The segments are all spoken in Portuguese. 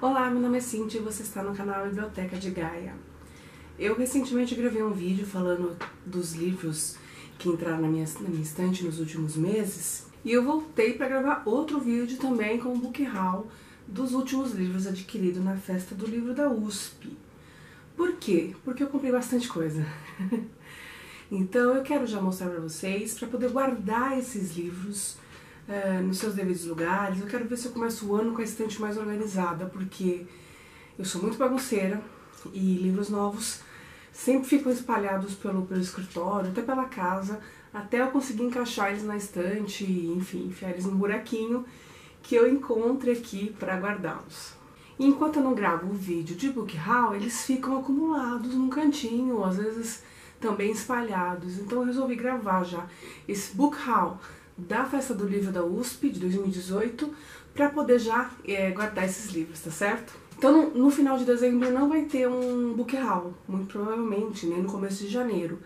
Olá, meu nome é Cintia e você está no canal Biblioteca de Gaia. Eu recentemente gravei um vídeo falando dos livros que entraram na minha estante nos últimos meses e eu voltei para gravar outro vídeo também com o book haul dos últimos livros adquiridos na Festa do Livro da USP. Por quê? Porque eu comprei bastante coisa. Então eu quero já mostrar para vocês, para poder guardar esses livros nos seus devidos lugares. Eu quero ver se eu começo o ano com a estante mais organizada, porque eu sou muito bagunceira e livros novos sempre ficam espalhados pelo escritório, até pela casa, até eu conseguir encaixar eles na estante, enfim, enfiar eles num buraquinho que eu encontre aqui para guardá-los. E enquanto eu não gravo o vídeo de book haul, eles ficam acumulados num cantinho, às vezes também espalhados. Então eu resolvi gravar já esse book haul da Festa do Livro da USP de 2018 para poder já guardar esses livros, tá certo? Então no final de dezembro não vai ter um book haul, muito provavelmente, nem no começo de janeiro,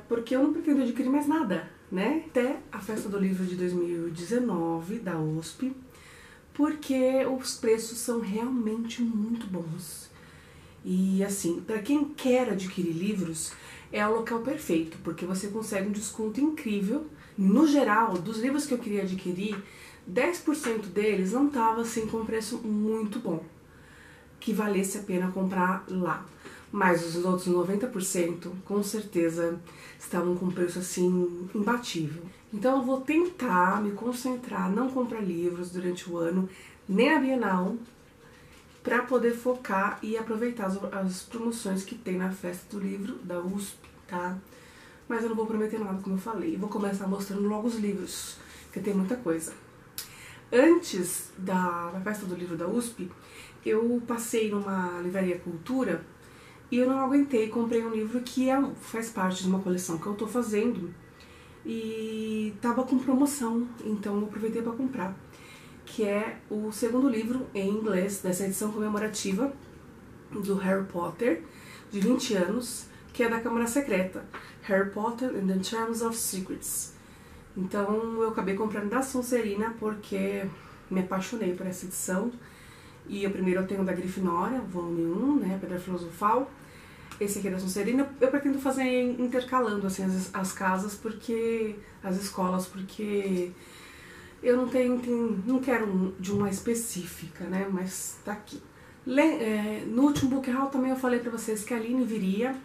porque eu não pretendo adquirir mais nada, né? Até a Festa do Livro de 2019 da USP, porque os preços são realmente muito bons. E assim, para quem quer adquirir livros, é o local perfeito, porque você consegue um desconto incrível. No geral, dos livros que eu queria adquirir, 10% deles não estava assim com um preço muito bom, que valesse a pena comprar lá. Mas os outros 90% com certeza estavam com preço assim imbatível. Então eu vou tentar me concentrar, não comprar livros durante o ano, nem a Bienal, para poder focar e aproveitar as promoções que tem na Festa do Livro da USP, tá? Mas eu não vou prometer nada, como eu falei. Eu vou começar mostrando logo os livros, porque tem muita coisa. Antes da Festa do Livro da USP, eu passei numa livraria Cultura e eu não aguentei, comprei um livro que faz parte de uma coleção que eu tô fazendo e tava com promoção, então eu aproveitei para comprar, que é o segundo livro em inglês dessa edição comemorativa do Harry Potter, de 20 anos, que é da Câmara Secreta, Harry Potter and the Charms of Secrets. Então eu acabei comprando da Sonserina porque me apaixonei por essa edição. E o primeiro eu tenho da Grifinória, volume 1, né, Pedra Filosofal. Esse aqui é da Sonserina. Eu pretendo fazer intercalando assim as casas, porque as escolas, porque eu não quero de uma específica, né, mas tá aqui. No último book haul também eu falei pra vocês que a Aline viria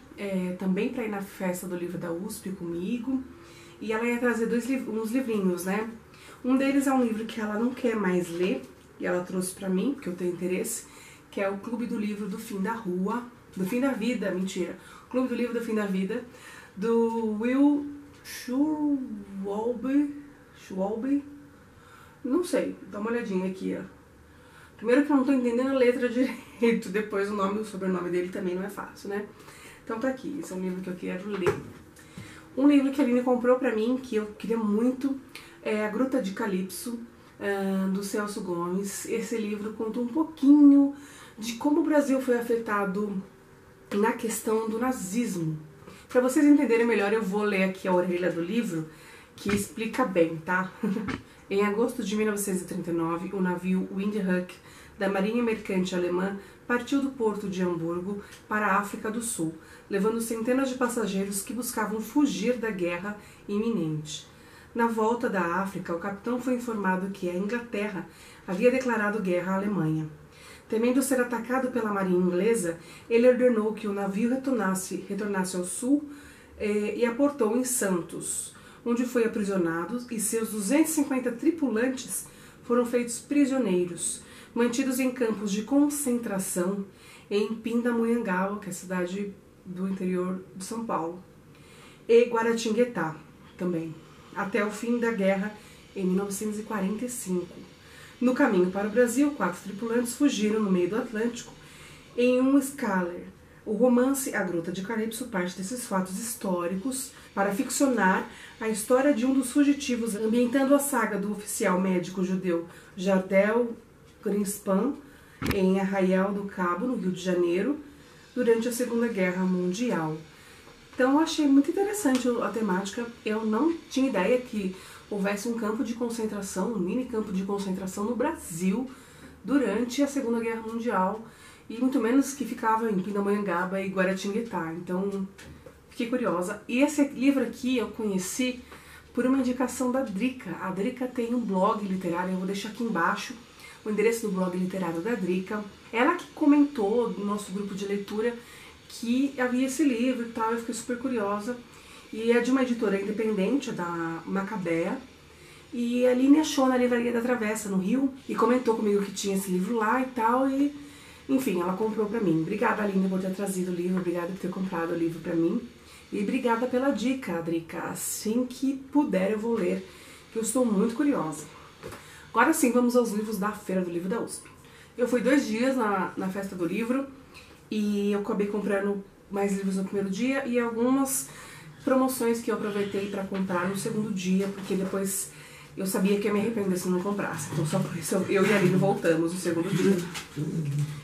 também pra ir na Festa do Livro da USP comigo, e ela ia trazer uns livrinhos, né? Um deles é um livro que ela não quer mais ler, e ela trouxe pra mim, porque eu tenho interesse, que é o Clube do Livro do Fim da Rua, do Fim da Vida, mentira, Clube do Livro do Fim da Vida, do Will Schwalbe, não sei, dá uma olhadinha aqui, ó. Primeiro que eu não tô entendendo a letra direito, depois o sobrenome dele também não é fácil, né? Então tá aqui, esse é um livro que eu quero ler. Um livro que a Aline comprou pra mim, que eu queria muito, é A Gruta de Calypso, do Celso Gomes. Esse livro conta um pouquinho de como o Brasil foi afetado na questão do nazismo. Pra vocês entenderem melhor, eu vou ler aqui a orelha do livro, que explica bem, tá? Em agosto de 1939, o navio Windhoek da Marinha Mercante Alemã partiu do porto de Hamburgo para a África do Sul, levando centenas de passageiros que buscavam fugir da guerra iminente. Na volta da África, o capitão foi informado que a Inglaterra havia declarado guerra à Alemanha. Temendo ser atacado pela marinha inglesa, ele ordenou que o navio retornasse ao sul e aportou em Santos, onde foi aprisionado e seus 250 tripulantes foram feitos prisioneiros, mantidos em campos de concentração em Pindamonhangaba, que é a cidade do interior de São Paulo, e Guaratinguetá também, até o fim da guerra em 1945. No caminho para o Brasil, 4 tripulantes fugiram no meio do Atlântico em um Scaler. O romance A Gruta de Calypso parte desses fatos históricos para ficcionar a história de um dos fugitivos, ambientando a saga do oficial médico judeu Jardel Greenspan em Arraial do Cabo, no Rio de Janeiro, durante a Segunda Guerra Mundial. Então eu achei muito interessante a temática. Eu não tinha ideia que houvesse um campo de concentração, um mini campo de concentração no Brasil durante a Segunda Guerra Mundial, e muito menos que ficava em Pindamonhangaba e Guaratinguetá. Então, fiquei curiosa. E esse livro aqui eu conheci por uma indicação da Drica. A Drica tem um blog literário, eu vou deixar aqui embaixo o endereço do blog literário da Drica. Ela que comentou no nosso grupo de leitura que havia esse livro e tal, eu fiquei super curiosa. E é de uma editora independente, da Macabea. E a Aline achou na Livraria da Travessa, no Rio, e comentou comigo que tinha esse livro lá e tal, e enfim, ela comprou pra mim. Obrigada, Aline, por ter trazido o livro, obrigada por ter comprado o livro pra mim. E obrigada pela dica, Drica. Assim que puder eu vou ler, que eu estou muito curiosa. Agora sim, vamos aos livros da Feira do Livro da USP. Eu fui 2 dias na Festa do Livro e eu acabei comprando mais livros no primeiro dia e algumas promoções que eu aproveitei para comprar no segundo dia, porque depois eu sabia que ia me arrepender se não comprasse. Então só por isso eu e a Aline voltamos no segundo dia.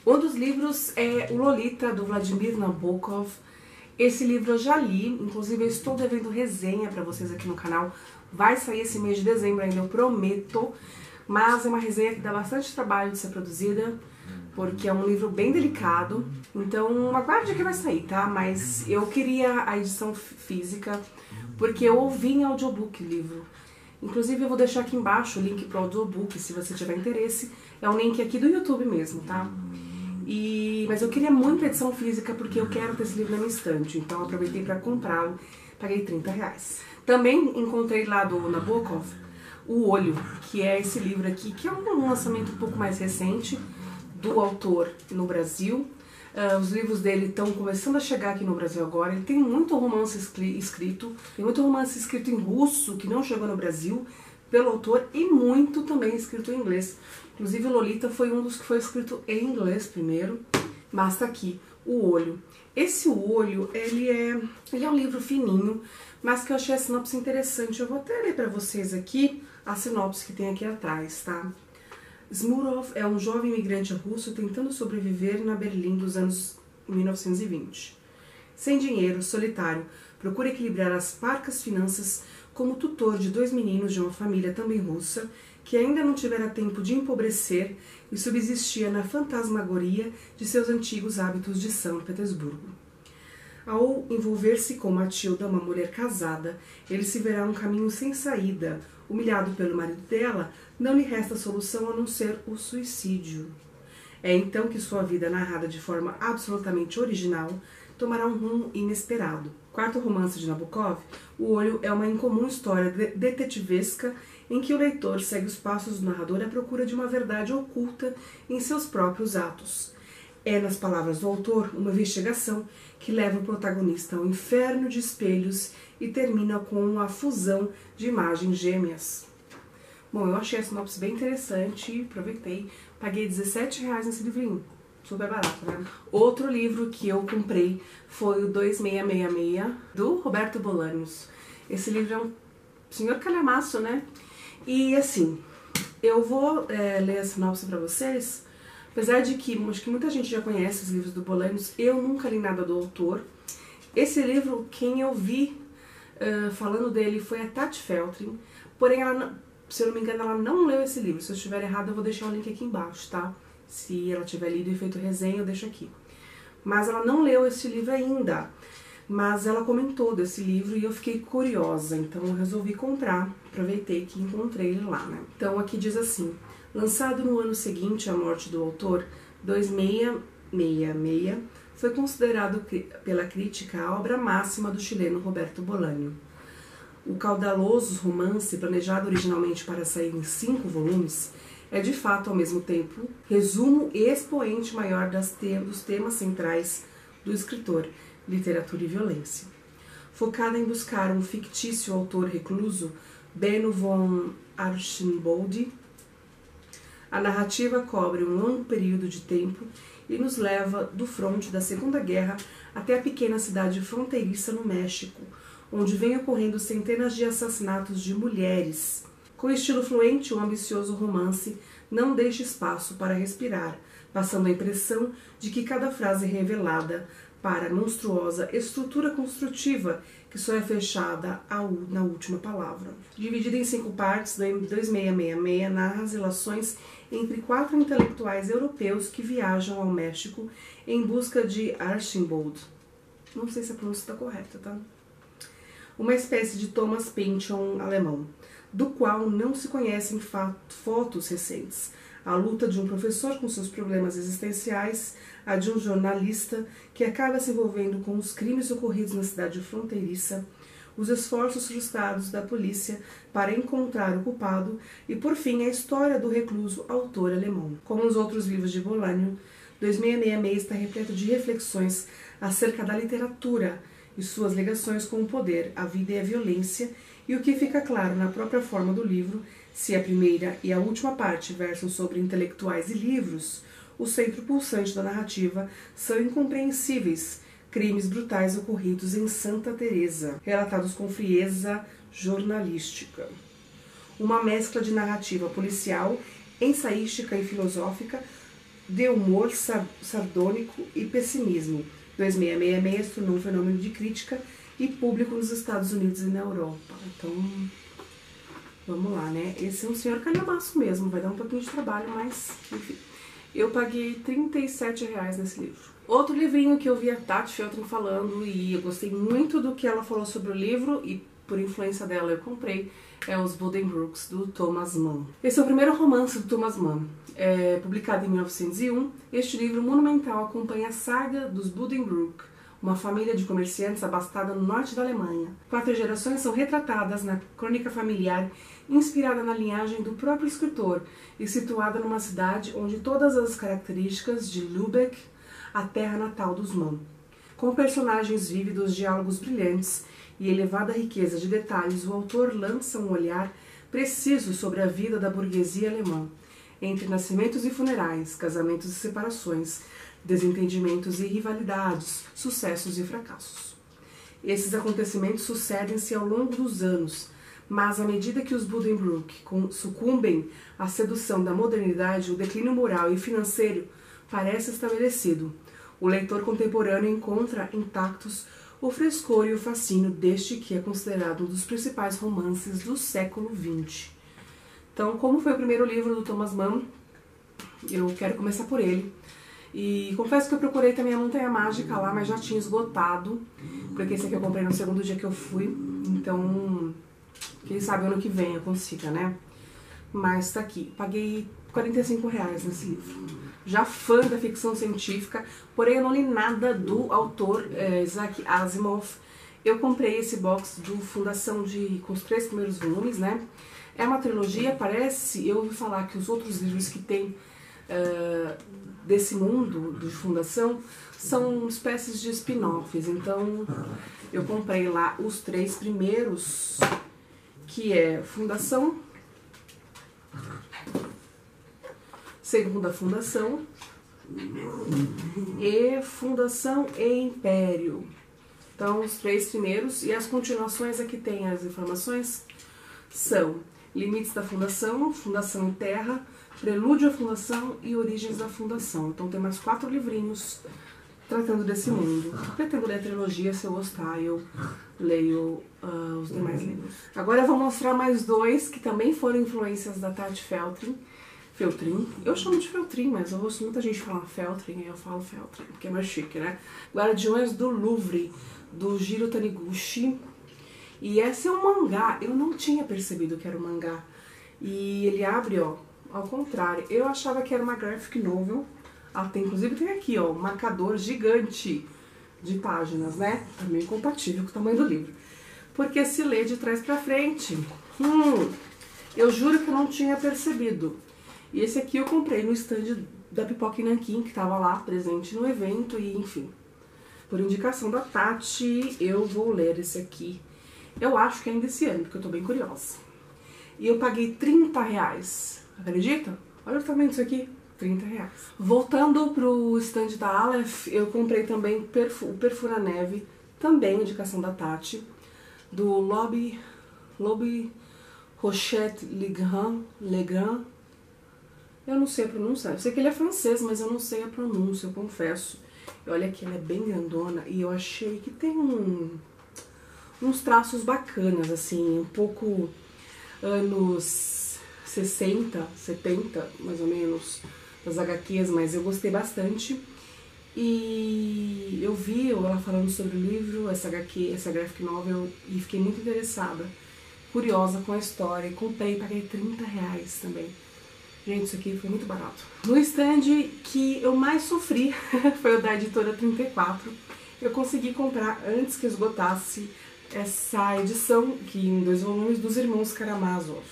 Um dos livros é o Lolita, do Vladimir Nabokov. Esse livro eu já li, inclusive eu estou devendo resenha para vocês aqui no canal. Vai sair esse mês de dezembro ainda, eu prometo. Mas é uma resenha que dá bastante trabalho de ser produzida, porque é um livro bem delicado. Então aguarde que vai sair, tá? Mas eu queria a edição física, porque eu ouvi em audiobook o livro. Inclusive eu vou deixar aqui embaixo o link pro audiobook, se você tiver interesse. É um link aqui do YouTube mesmo, tá? Mas eu queria muito a edição física, porque eu quero ter esse livro na minha estante. Então eu aproveitei para comprá-lo, paguei R$30. Também encontrei lá do Nabokov O Olho, que é esse livro aqui, que é um lançamento um pouco mais recente do autor no Brasil. Os livros dele estão começando a chegar aqui no Brasil agora. Ele tem muito romance escrito, tem muito romance escrito em russo, que não chegou no Brasil, pelo autor, e muito também escrito em inglês. Inclusive o Lolita foi um dos que foi escrito em inglês primeiro, mas tá aqui, O Olho. Esse O Olho, ele é um livro fininho, mas que eu achei a sinopse interessante. Eu vou até ler pra vocês aqui a sinopse que tem aqui atrás, tá? Smurov é um jovem imigrante russo tentando sobreviver na Berlim dos anos 1920. Sem dinheiro, solitário, procura equilibrar as parcas finanças como tutor de 2 meninos de uma família também russa, que ainda não tivera tempo de empobrecer e subsistia na fantasmagoria de seus antigos hábitos de São Petersburgo. Ao envolver-se com Matilda, uma mulher casada, ele se verá um caminho sem saída. Humilhado pelo marido dela, não lhe resta solução a não ser o suicídio. É então que sua vida, narrada de forma absolutamente original, tomará um rumo inesperado. Quarto romance de Nabokov, O Olho é uma incomum história detetivesca em que o leitor segue os passos do narrador à procura de uma verdade oculta em seus próprios atos. É, nas palavras do autor, uma investigação que leva o protagonista ao inferno de espelhos e termina com a fusão de imagens gêmeas. Bom, eu achei a sinopse bem interessante, aproveitei, paguei R$17 nesse livrinho, super barato, né? Outro livro que eu comprei foi o 2666, do Roberto Bolanhos. Esse livro é um senhor calhamaço, né? E assim, eu vou ler a sinopse pra vocês. Apesar de que, acho que muita gente já conhece os livros do Bolanhos, eu nunca li nada do autor. Esse livro, quem eu vi falando dele foi a Tati Feltrin, porém, ela, se eu não me engano, ela não leu esse livro. Se eu estiver errado, eu vou deixar o link aqui embaixo, tá? Se ela tiver lido e feito resenha, eu deixo aqui. Mas ela não leu esse livro ainda, mas ela comentou desse livro e eu fiquei curiosa, então eu resolvi comprar. Aproveitei que encontrei ele lá, né? Então aqui diz assim: lançado no ano seguinte à morte do autor, 2666, foi considerado pela crítica a obra máxima do chileno Roberto Bolanho. O caudaloso romance, planejado originalmente para sair em 5 volumes, é de fato, ao mesmo tempo, resumo e expoente maior dos temas centrais do escritor, literatura e violência. Focada em buscar um fictício autor recluso, Benno von Archimboldi, a narrativa cobre um longo período de tempo e nos leva do fronte da Segunda Guerra até a pequena cidade fronteiriça no México, onde vem ocorrendo centenas de assassinatos de mulheres. Com estilo fluente, o ambicioso romance não deixa espaço para respirar, passando a impressão de que cada frase é revelada para a monstruosa estrutura construtiva que só é fechada na última palavra. Dividida em 5 partes, 2666 narra as relações entre 4 intelectuais europeus que viajam ao México em busca de Archibald. Não sei se a pronúncia está correta, tá? Uma espécie de Thomas Pynchon alemão, do qual não se conhecem fotos recentes. A luta de um professor com seus problemas existenciais, a de um jornalista que acaba se envolvendo com os crimes ocorridos na cidade fronteiriça, os esforços frustrados da polícia para encontrar o culpado e, por fim, a história do recluso autor alemão. Como os outros livros de Bolaño, 2666 está repleto de reflexões acerca da literatura e suas ligações com o poder, a vida e a violência, e o que fica claro na própria forma do livro, se a primeira e a última parte versam sobre intelectuais e livros, o centro pulsante da narrativa são incompreensíveis crimes brutais ocorridos em Santa Teresa, relatados com frieza jornalística. Uma mescla de narrativa policial, ensaística e filosófica, de humor sardônico e pessimismo. 2666 se tornou um fenômeno de crítica e público nos Estados Unidos e na Europa. Então, vamos lá, né? Esse é um senhor calhamaço mesmo, vai dar um pouquinho de trabalho, mas enfim. Eu paguei R$37 nesse livro. Outro livrinho que eu vi a Tati Feltrin falando e eu gostei muito do que ela falou sobre o livro e por influência dela eu comprei, é Os Buddenbrooks, do Thomas Mann. Esse é o primeiro romance do Thomas Mann. Publicado em 1901, este livro monumental acompanha a saga dos Buddenbrook, uma família de comerciantes abastada no norte da Alemanha. 4 gerações são retratadas na crônica familiar, inspirada na linhagem do próprio escritor e situada numa cidade onde todas as características de Lübeck, a terra natal dos Mann. Com personagens vívidos, diálogos brilhantes e elevada riqueza de detalhes, o autor lança um olhar preciso sobre a vida da burguesia alemã, entre nascimentos e funerais, casamentos e separações, desentendimentos e rivalidades, sucessos e fracassos. Esses acontecimentos sucedem-se ao longo dos anos, mas à medida que os Buddenbrook sucumbem à sedução da modernidade, o declínio moral e financeiro parece estabelecido. O leitor contemporâneo encontra intactos o frescor e o fascínio deste que é considerado um dos principais romances do século XX. Então, como foi o primeiro livro do Thomas Mann, eu quero começar por ele. E confesso que eu procurei também a Montanha Mágica lá, mas já tinha esgotado, porque esse aqui eu comprei no segundo dia que eu fui, então quem sabe ano que vem eu consiga, né? Mas tá aqui, paguei R$45 nesse livro. Já fã da ficção científica, porém eu não li nada do autor Isaac Asimov. Eu comprei esse box do Fundação com os 3 primeiros volumes, né? É uma trilogia, parece, eu ouvi falar que os outros livros que tem desse mundo de Fundação são espécies de spin-offs, então eu comprei lá os 3 primeiros, que é Fundação, Segunda Fundação e Fundação e Império. Então os 3 primeiros e as continuações aqui tem as informações são Limites da Fundação, Fundação em Terra, Prelúdio à Fundação e Origens da Fundação. Então tem mais 4 livrinhos tratando desse mundo. Pretendo ler a trilogia, se eu gostar eu leio os demais livros. Agora eu vou mostrar mais 2 que também foram influências da Tati Feltrin. Eu chamo de Feltrin, mas eu ouço muita gente falar Feltrin, aí eu falo Feltrin, porque é mais chique, né? Guardiões do Louvre, do Jiro Taniguchi. E esse é um mangá, eu não tinha percebido que era um mangá. E ele abre, ó, ao contrário. Eu achava que era uma graphic novel. Inclusive tem aqui, ó, um marcador gigante de páginas, né? Também compatível com o tamanho do livro. Porque se lê de trás pra frente. Eu juro que eu não tinha percebido. E esse aqui eu comprei no stand da Pipoca e Nanquim, que tava lá presente no evento e enfim. Por indicação da Tati, eu vou ler esse aqui. Eu acho que ainda esse ano, porque eu tô bem curiosa. E eu paguei R$30. Acredita? Olha o tamanho disso aqui. R$30. Voltando pro stand da Aleph, eu comprei também o Perfura Neve, também indicação da Tati, do Lobby Rochette Legrand. Eu não sei a pronúncia. Eu sei que ele é francês, mas eu não sei a pronúncia, eu confesso. E olha que ela é bem grandona e eu achei que tem uns traços bacanas, assim, um pouco anos 60, 70, mais ou menos, das HQs, mas eu gostei bastante. E eu vi ela falando sobre o livro, essa HQ, essa graphic novel, e fiquei muito interessada, curiosa com a história, e comprei, paguei R$30 também. Gente, isso aqui foi muito barato. No stand que eu mais sofri foi o da editora 34. Eu consegui comprar antes que esgotasse essa edição, que em 2 volumes, dos Irmãos Karamazov,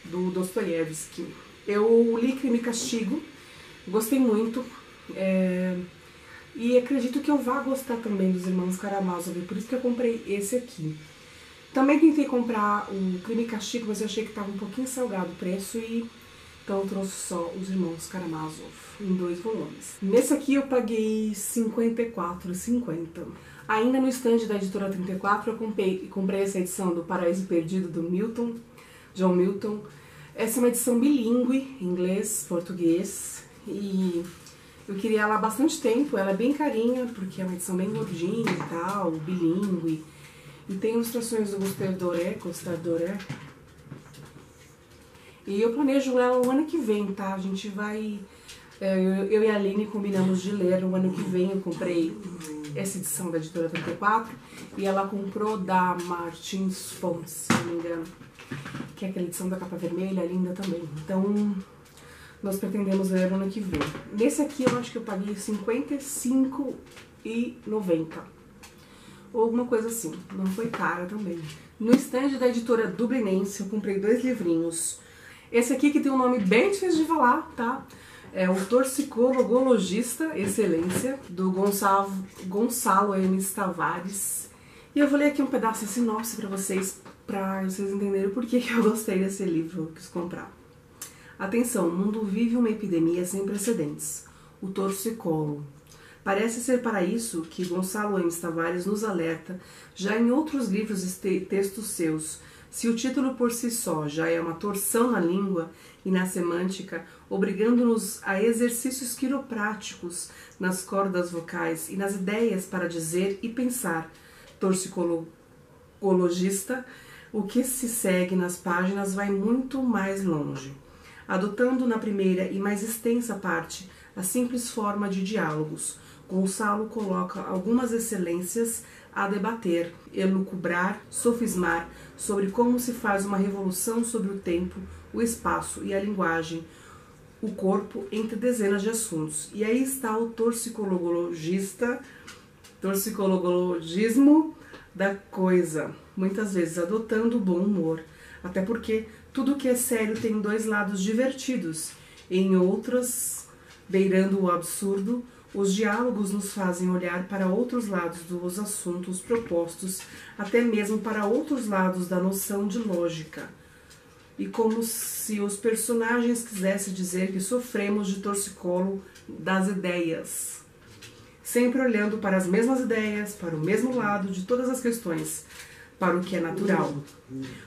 do Dostoiévski. Eu li Crime e Castigo, gostei muito, e acredito que eu vá gostar também dos Irmãos Karamazov, por isso que eu comprei esse aqui. Também tentei comprar o Crime e Castigo, mas eu achei que estava um pouquinho salgado o preço, e então eu trouxe só os Irmãos Karamazov, em 2 volumes. Nesse aqui eu paguei R$54,50. Ainda no stand da editora 34 eu comprei essa edição do Paraíso Perdido do Milton, John Milton. Essa é uma edição bilíngue, inglês, português, e eu queria ela há bastante tempo. Ela é bem carinha, porque é uma edição bem gordinha e tal, bilíngue. E tem ilustrações do Gustave Doré. E eu planejo ela o ano que vem, tá? A gente vai... Eu e a Aline combinamos de ler o ano que vem. Eu comprei essa edição da editora 34 e ela comprou da Martins Fontes, se não me engano, que é aquela edição da capa vermelha, linda também. Então, nós pretendemos ler o ano que vem. Nesse aqui eu acho que eu paguei R$55,90. Ou alguma coisa assim, não foi cara também. No stand da editora Dublinense eu comprei 2 livrinhos. Esse aqui que tem um nome bem difícil de falar, tá? É o Toxicologista Excelência, do Gonçalo M. Tavares. E eu vou ler aqui um pedaço da sinopse pra vocês entenderem o porquê que eu gostei desse livro, eu quis comprar. Atenção, o mundo vive uma epidemia sem precedentes, o torcicolo. Parece ser para isso que Gonçalo M. Tavares nos alerta já em outros livros e textos seus. Se o título por si só já é uma torção na língua e na semântica, obrigando-nos a exercícios quiropráticos nas cordas vocais e nas ideias para dizer e pensar, torcicologista, o que se segue nas páginas vai muito mais longe. Adotando na primeira e mais extensa parte a simples forma de diálogos, Gonçalo coloca algumas excelências a debater, elucubrar, sofismar sobre como se faz uma revolução sobre o tempo, o espaço e a linguagem, o corpo, entre dezenas de assuntos. E aí está o torcicologismo da coisa, muitas vezes adotando o bom humor, até porque tudo que é sério tem 2 lados divertidos, em outras, beirando o absurdo, os diálogos nos fazem olhar para outros lados dos assuntos propostos, até mesmo para outros lados da noção de lógica. E como se os personagens quisessem dizer que sofremos de torcicolo das ideias. Sempre olhando para as mesmas ideias, para o mesmo lado de todas as questões, para o que é natural.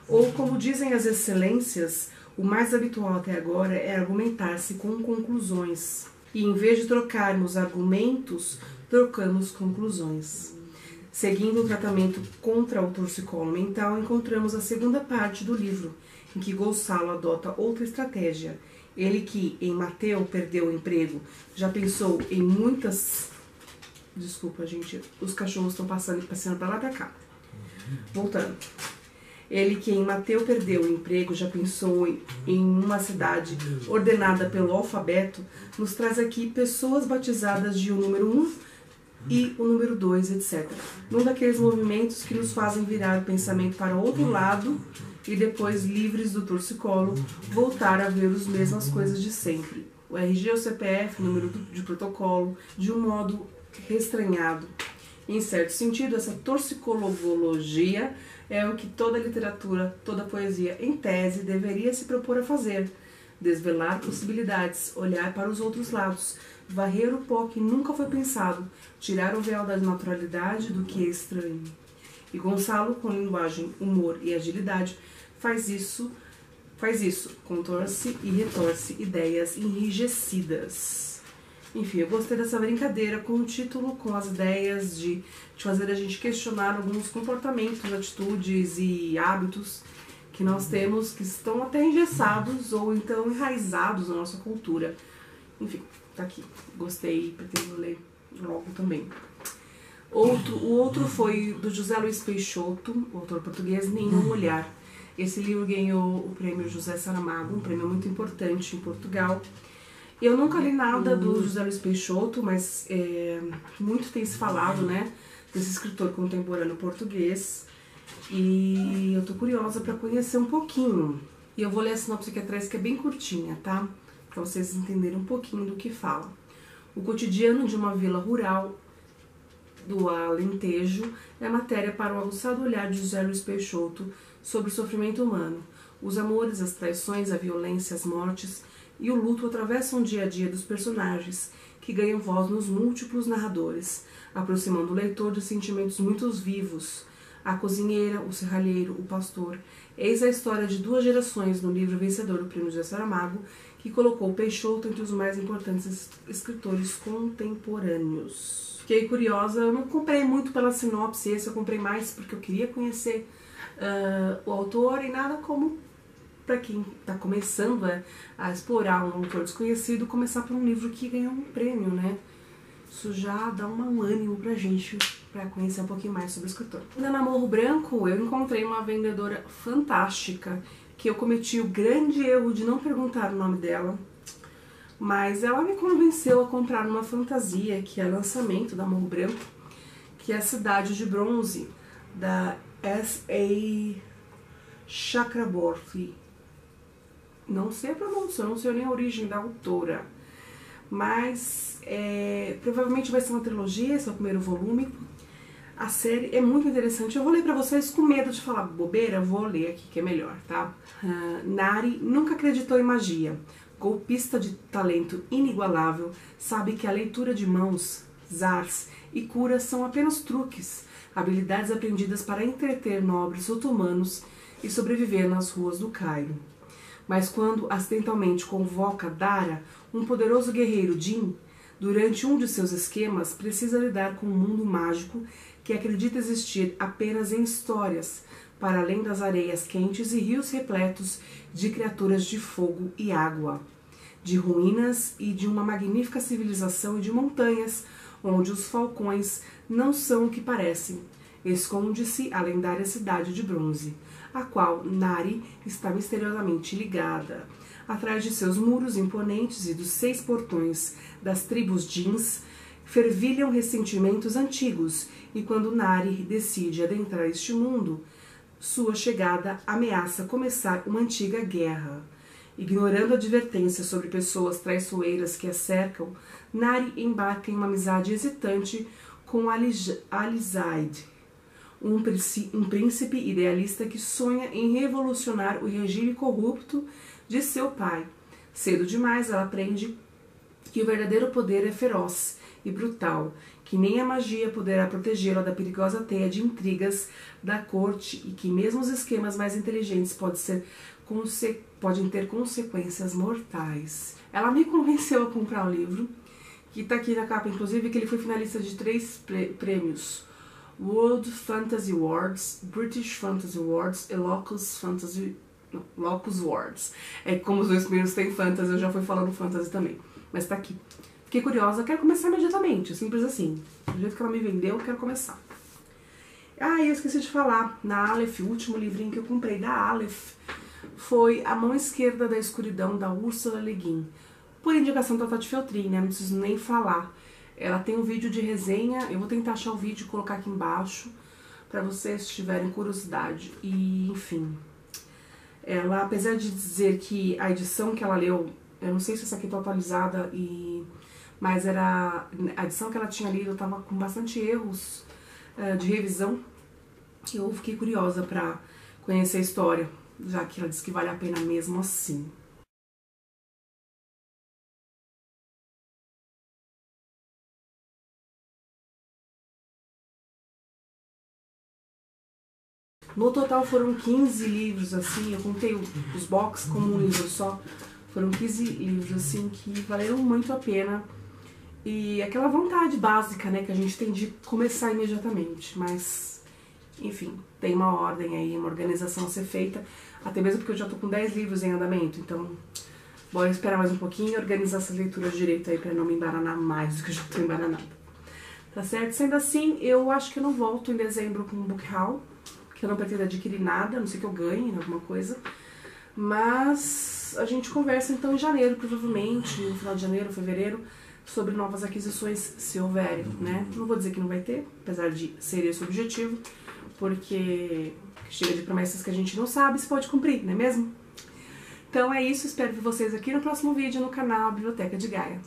Ou, como dizem as excelências, o mais habitual até agora é argumentar-se com conclusões. E em vez de trocarmos argumentos, trocamos conclusões. Seguindo o tratamento contra o torcicolo mental, encontramos a segunda parte do livro, em que Gonçalo adota outra estratégia. Ele que, em Mateu, perdeu o emprego, já pensou em muitas... Desculpa, gente, os cachorros estão passeando para lá e para cá. Voltando. Ele que em Mateu perdeu o emprego, já pensou em uma cidade ordenada pelo alfabeto, nos traz aqui pessoas batizadas de o número 1 e o número 2, etc. Num daqueles movimentos que nos fazem virar o pensamento para outro lado e depois, livres do torcicolo, voltar a ver as mesmas coisas de sempre. O RG, o CPF, o número de protocolo, de um modo restranhado. Em certo sentido, essa torcicologologia é o que toda literatura, toda poesia, em tese, deveria se propor a fazer. Desvelar possibilidades, olhar para os outros lados, varrer o pó que nunca foi pensado, tirar o véu da naturalidade do que é estranho. E Gonçalo, com linguagem, humor e agilidade, faz faz isso, contorce e retorce ideias enrijecidas. Enfim, eu gostei dessa brincadeira com o título, com as ideias de fazer a gente questionar alguns comportamentos, atitudes e hábitos que nós temos que estão até engessados ou então enraizados na nossa cultura. Enfim, tá aqui. Gostei, pretendo ler logo também. O outro foi do José Luiz Peixoto, o autor português, Nenhum Olhar. Esse livro ganhou o prêmio José Saramago, um prêmio muito importante em Portugal. Eu nunca li nada do José Luiz Peixoto, mas muito tem se falado, né, desse escritor contemporâneo português. E eu tô curiosa para conhecer um pouquinho. E eu vou ler a sinopse aqui atrás, que é bem curtinha, tá? Para vocês entenderem um pouquinho do que fala. O cotidiano de uma vila rural do Alentejo é matéria para o aguçado olhar de José Luiz Peixoto sobre o sofrimento humano. Os amores, as traições, a violência, as mortes e o luto atravessam o dia a dia dos personagens, que ganham voz nos múltiplos narradores, aproximando o leitor de sentimentos muito vivos. A cozinheira, o serralheiro, o pastor. Eis a história de duas gerações no livro vencedor do Prêmio José Saramago, que colocou Peixoto entre os mais importantes escritores contemporâneos. Fiquei curiosa, eu não comprei muito pela sinopse, esse eu comprei mais porque eu queria conhecer o autor, e nada como para quem está começando a explorar um autor desconhecido, começar por um livro que ganhou um prêmio, né? Isso já dá um ânimo pra gente, para conhecer um pouquinho mais sobre o escritor. Na Morro Branco, eu encontrei uma vendedora fantástica, que eu cometi o grande erro de não perguntar o nome dela, mas ela me convenceu a comprar uma fantasia, que é lançamento da Morro Branco, que é a Cidade de Bronze, da S.A. Chakraborty. Não sei a pronúncia, não sei nem a origem da autora, mas provavelmente vai ser uma trilogia, esse é o primeiro volume. A série é muito interessante. Eu vou ler pra vocês com medo de falar bobeira, eu vou ler aqui que é melhor, tá? Nari nunca acreditou em magia. Golpista de talento inigualável, sabe que a leitura de mãos, zars e curas são apenas truques, habilidades aprendidas para entreter nobres otomanos e sobreviver nas ruas do Cairo. Mas quando acidentalmente convoca Dara, um poderoso guerreiro Jin, durante um de seus esquemas, precisa lidar com um mundo mágico que acredita existir apenas em histórias, para além das areias quentes e rios repletos de criaturas de fogo e água, de ruínas e de uma magnífica civilização e de montanhas, onde os falcões não são o que parecem. Esconde-se a lendária cidade de bronze, a qual Nari está misteriosamente ligada. Atrás de seus muros imponentes e dos 6 portões das tribos Jins, fervilham ressentimentos antigos, e quando Nari decide adentrar este mundo, sua chegada ameaça começar uma antiga guerra. Ignorando advertências sobre pessoas traiçoeiras que a cercam, Nari embarca em uma amizade hesitante com Alizaid, um príncipe idealista que sonha em revolucionar o regime corrupto de seu pai. Cedo demais ela aprende que o verdadeiro poder é feroz e brutal, que nem a magia poderá protegê-la da perigosa teia de intrigas da corte e que mesmo os esquemas mais inteligentes podem ter consequências mortais. Ela me convenceu a comprar o livro, que está aqui na capa, inclusive, que ele foi finalista de 3 prêmios: World Fantasy Awards, British Fantasy Awards e Locus Awards. É como os 2 primeiros têm fantasy, eu já fui falando fantasy também. Mas tá aqui. Fiquei curiosa, quero começar imediatamente, simples assim. Do jeito que ela me vendeu, eu quero começar. Ah, e eu esqueci de falar, na Aleph, o último livrinho que eu comprei da Aleph foi A Mão Esquerda da Escuridão, da Ursula Le Guin. Por indicação da Tati Feltrin, né? Não preciso nem falar. Ela tem um vídeo de resenha, eu vou tentar achar o vídeo e colocar aqui embaixo, para vocês tiverem curiosidade. E, enfim, ela, apesar de dizer que a edição que ela leu, eu não sei se essa aqui tá atualizada, mas era a edição que ela tinha lido, estava com bastante erros de revisão. Eu fiquei curiosa para conhecer a história, já que ela disse que vale a pena mesmo assim. No total foram 15 livros, assim, eu contei os box como um livro só. Foram 15 livros, assim, que valeram muito a pena. E aquela vontade básica, né, que a gente tem de começar imediatamente. Mas, enfim, tem uma ordem aí, uma organização a ser feita. Até mesmo porque eu já tô com 10 livros em andamento, então bora esperar mais um pouquinho e organizar essas leituras direito aí pra não me embaranar mais do que eu já tô embaranada. Tá certo? Sendo assim, eu acho que eu não volto em dezembro com um book haul, que eu não pretendo adquirir nada, a não sei que eu ganhe alguma coisa. Mas a gente conversa então em janeiro, provavelmente, no final de janeiro, fevereiro, sobre novas aquisições, se houverem, né? Não vou dizer que não vai ter, apesar de ser esse o objetivo, porque chega de promessas que a gente não sabe se pode cumprir, não é mesmo? Então é isso, espero ver vocês aqui no próximo vídeo no canal Biblioteca de Gaia.